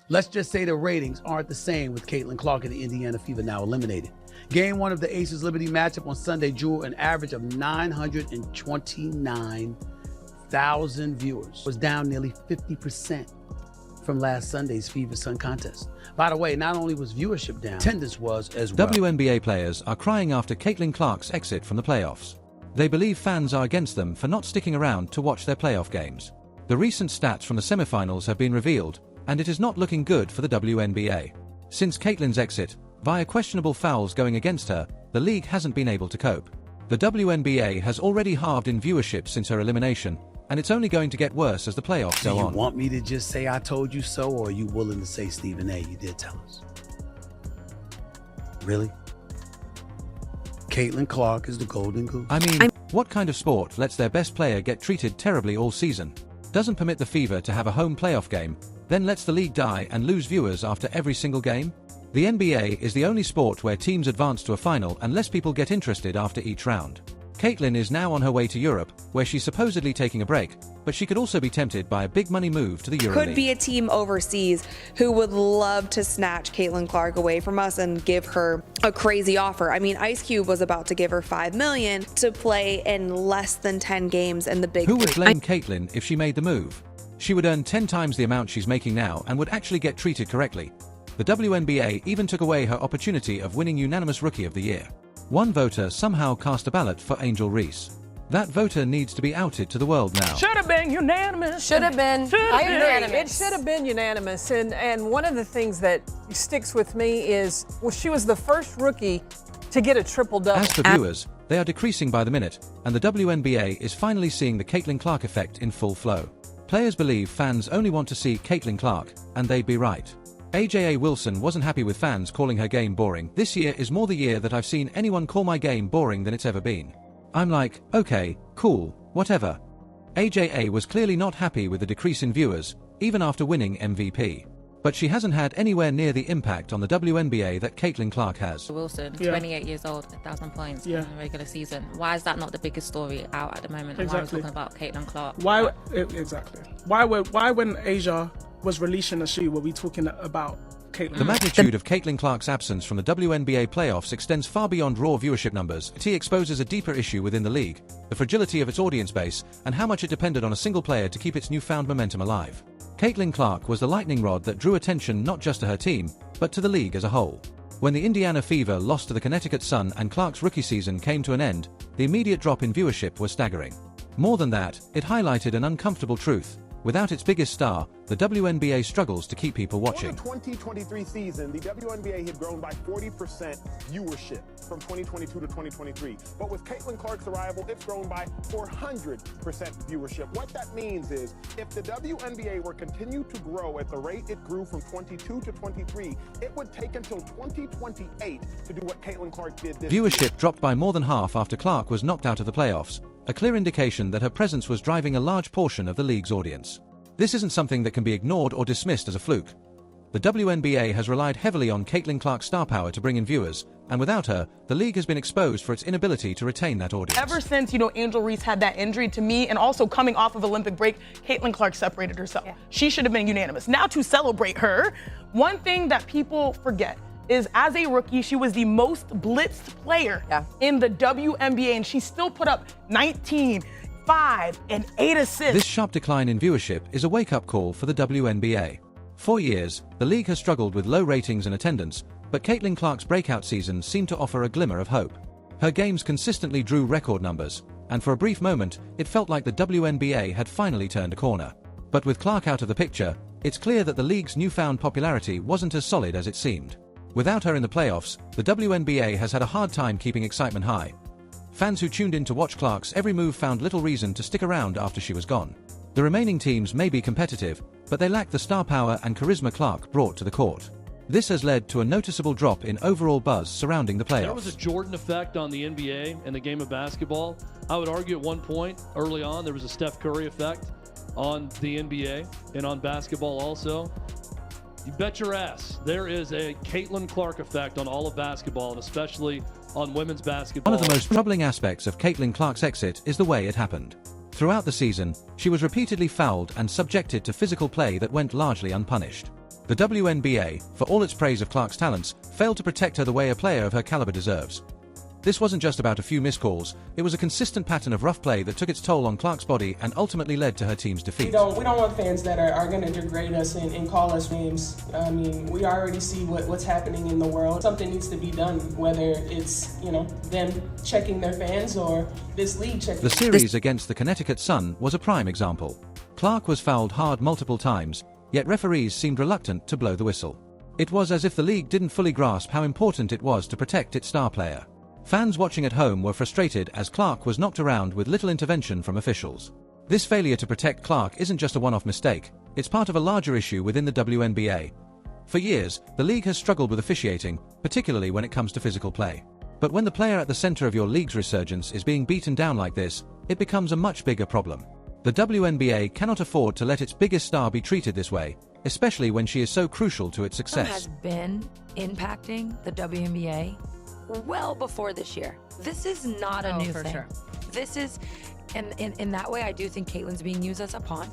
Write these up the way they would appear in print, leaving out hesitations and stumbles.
Let's just say the ratings aren't the same with Caitlin Clark and the Indiana Fever now eliminated. Game 1 of the Aces Liberty matchup on Sunday drew an average of 929,000 viewers. Was down nearly 50% from last Sunday's Fever Sun contest. By the way, not only was viewership down, attendance was as well. WNBA players are crying after Caitlin Clark's exit from the playoffs. They believe fans are against them for not sticking around to watch their playoff games. The recent stats from the semifinals have been revealed, and it is not looking good for the WNBA. Since Caitlin's exit, via questionable fouls going against her, the league hasn't been able to cope. The WNBA has already halved in viewership since her elimination, and it's only going to get worse as the playoffs go on. Do you want me to just say I told you so, or are you willing to say, Stephen A., you did tell us? Really? Caitlin Clark is the golden goose? I mean, what kind of sport lets their best player get treated terribly all season, doesn't permit the Fever to have a home playoff game, then lets the league die and lose viewers after every single game? The NBA is the only sport where teams advance to a final and less people get interested after each round. Caitlin is now on her way to Europe, where she's supposedly taking a break, but she could also be tempted by a big money move to the EuroLeague. Could be a team overseas who would love to snatch Caitlin Clark away from us and give her a crazy offer. I mean, Ice Cube was about to give her $5 million to play in less than 10 games in the Big Who would Three. blame Caitlin if she made the move? She would earn 10 times the amount she's making now and would actually get treated correctly. The WNBA even took away her opportunity of winning Unanimous Rookie of the Year. One voter somehow cast a ballot for Angel Reese. That voter needs to be outed to the world now. Should have been unanimous. Should have been. I agree. Unanimous. It should have been unanimous. And one of the things that sticks with me is, well, she was the first rookie to get a triple-double. As for viewers, they are decreasing by the minute, and the WNBA is finally seeing the Caitlin Clark effect in full flow. Players believe fans only want to see Caitlin Clark, and they'd be right. AJA Wilson wasn't happy with fans calling her game boring. This year is more the year that I've seen anyone call my game boring than it's ever been. I'm like, okay, cool, whatever. AJA was clearly not happy with the decrease in viewers, even after winning MVP. But she hasn't had anywhere near the impact on the WNBA that Caitlin Clark has. Wilson, 28 years old, 1,000 points in the regular season. Why is that not the biggest story out at the moment? And why are we talking about Caitlin Clark? Why exactly? Why when Asia was releasing a shoe were we talking about Caitlin? The magnitude of Caitlin Clark's absence from the WNBA playoffs extends far beyond raw viewership numbers. It exposes a deeper issue within the league, the fragility of its audience base, and how much it depended on a single player to keep its newfound momentum alive. Caitlin Clark was the lightning rod that drew attention not just to her team, but to the league as a whole. When the Indiana Fever lost to the Connecticut Sun and Clark's rookie season came to an end, the immediate drop in viewership was staggering. More than that, it highlighted an uncomfortable truth. Without its biggest star, the WNBA struggles to keep people watching. For the 2023 season, the WNBA had grown by 40% viewership from 2022 to 2023. But with Caitlin Clark's arrival, it's grown by 400% viewership. What that means is, if the WNBA were continue to grow at the rate it grew from 22 to 23, it would take until 2028 to do what Caitlin Clark did this Viewership year. dropped by more than half after Clark was knocked out of the playoffs, a clear indication that her presence was driving a large portion of the league's audience. This isn't something that can be ignored or dismissed as a fluke. The WNBA has relied heavily on Caitlin Clark's star power to bring in viewers, and without her, the league has been exposed for its inability to retain that audience. Ever since, Angel Reese had that injury, to me, and also coming off of Olympic break, Caitlin Clark separated herself. Yeah. She should have been unanimous. Now, to celebrate her, one thing that people forget is, as a rookie, she was the most blitzed player in the WNBA, and she still put up 19, 5, and 8 assists. This sharp decline in viewership is a wake-up call for the WNBA. For years, the league has struggled with low ratings and attendance, but Caitlin Clark's breakout season seemed to offer a glimmer of hope. Her games consistently drew record numbers, and for a brief moment, it felt like the WNBA had finally turned a corner. But with Clark out of the picture, it's clear that the league's newfound popularity wasn't as solid as it seemed. Without her in the playoffs, the WNBA has had a hard time keeping excitement high. Fans who tuned in to watch Clark's every move found little reason to stick around after she was gone. The remaining teams may be competitive, but they lack the star power and charisma Clark brought to the court. This has led to a noticeable drop in overall buzz surrounding the playoffs. There was a Jordan effect on the NBA and the game of basketball. I would argue at one point, early on, there was a Steph Curry effect on the NBA and on basketball also. You bet your ass there is a Caitlin Clark effect on all of basketball, and especially on women's basketball. One of the most troubling aspects of Caitlin Clark's exit is the way it happened. Throughout the season, she was repeatedly fouled and subjected to physical play that went largely unpunished. The WNBA, for all its praise of Clark's talents, failed to protect her the way a player of her caliber deserves. This wasn't just about a few missed calls, it was a consistent pattern of rough play that took its toll on Clark's body and ultimately led to her team's defeat. We don't want fans that are going to degrade us and call us names. I mean, we already see what's happening in the world. Something needs to be done, whether it's, them checking their fans or this league checking. The series against the Connecticut Sun was a prime example. Clark was fouled hard multiple times, yet referees seemed reluctant to blow the whistle. It was as if the league didn't fully grasp how important it was to protect its star player. Fans watching at home were frustrated as Clark was knocked around with little intervention from officials. This failure to protect Clark isn't just a one-off mistake, it's part of a larger issue within the WNBA. For years, the league has struggled with officiating, particularly when it comes to physical play. But when the player at the center of your league's resurgence is being beaten down like this, it becomes a much bigger problem. The WNBA cannot afford to let its biggest star be treated this way, especially when she is so crucial to its success. Has been impacting the WNBA well before this year. This is not a new thing. Sure. This is, and in that way, I do think Caitlin's being used as a pawn.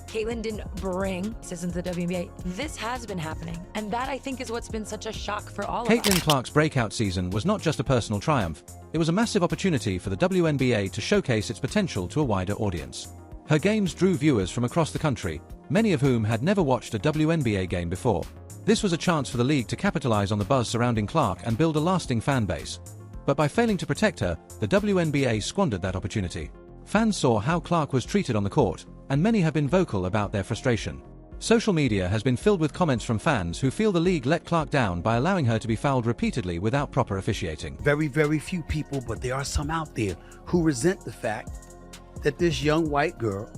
Caitlin didn't bring this into the WNBA. This has been happening, and that I think is what's been such a shock for all of us. Caitlin Clark's breakout season was not just a personal triumph, it was a massive opportunity for the WNBA to showcase its potential to a wider audience. Her games drew viewers from across the country, many of whom had never watched a WNBA game before. This was a chance for the league to capitalize on the buzz surrounding Clark and build a lasting fan base. But by failing to protect her, the WNBA squandered that opportunity. Fans saw how Clark was treated on the court, and many have been vocal about their frustration. Social media has been filled with comments from fans who feel the league let Clark down by allowing her to be fouled repeatedly without proper officiating. Very, very few people, but there are some out there who resent the fact that this young white girl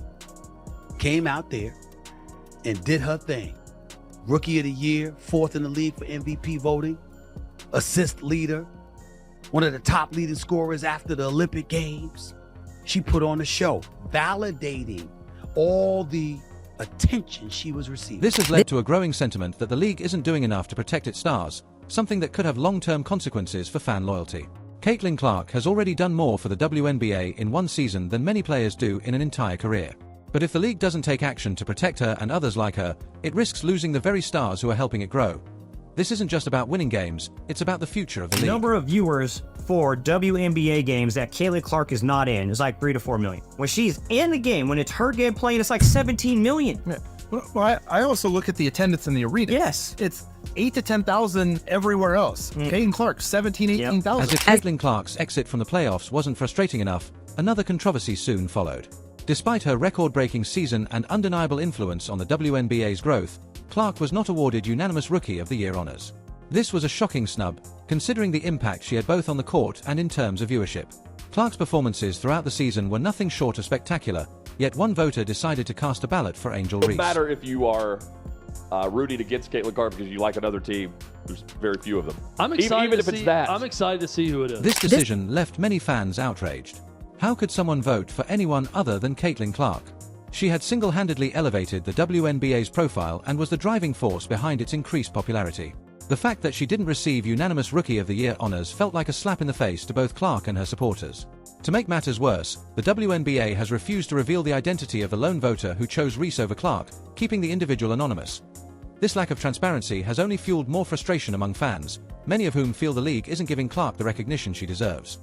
came out there and did her thing. Rookie of the Year, 4th in the league for MVP voting, assist leader, one of the top leading scorers after the Olympic Games. She put on a show, validating all the attention she was receiving. This has led to a growing sentiment that the league isn't doing enough to protect its stars, something that could have long-term consequences for fan loyalty. Caitlin Clark has already done more for the WNBA in one season than many players do in an entire career. But if the league doesn't take action to protect her and others like her, it risks losing the very stars who are helping it grow. This isn't just about winning games, it's about the future of the league. The number of viewers for WNBA games that Caitlin Clark is not in is like 3 to 4 million. When she's in the game, when it's her game playing, it's like 17 million. Yeah. Well, I also look at the attendance in the arena. Yes. It's 8 to 10,000 everywhere else. Caitlin Clark, 17, 18,000. As if Caitlin Clark's exit from the playoffs wasn't frustrating enough, another controversy soon followed. Despite her record-breaking season and undeniable influence on the WNBA's growth, Clark was not awarded unanimous Rookie of the Year honors. This was a shocking snub, considering the impact she had both on the court and in terms of viewership. Clark's performances throughout the season were nothing short of spectacular, yet one voter decided to cast a ballot for Angel Reese. It doesn't matter if you are rooting against Caitlin Clark because you like another team. There's very few of them. I'm excited even if it's that. I'm excited to see who it is. This decision left many fans outraged. How could someone vote for anyone other than Caitlin Clark? She had single-handedly elevated the WNBA's profile and was the driving force behind its increased popularity. The fact that she didn't receive unanimous Rookie of the Year honors felt like a slap in the face to both Clark and her supporters. To make matters worse, the WNBA has refused to reveal the identity of the lone voter who chose Reese over Clark, keeping the individual anonymous. This lack of transparency has only fueled more frustration among fans, many of whom feel the league isn't giving Clark the recognition she deserves.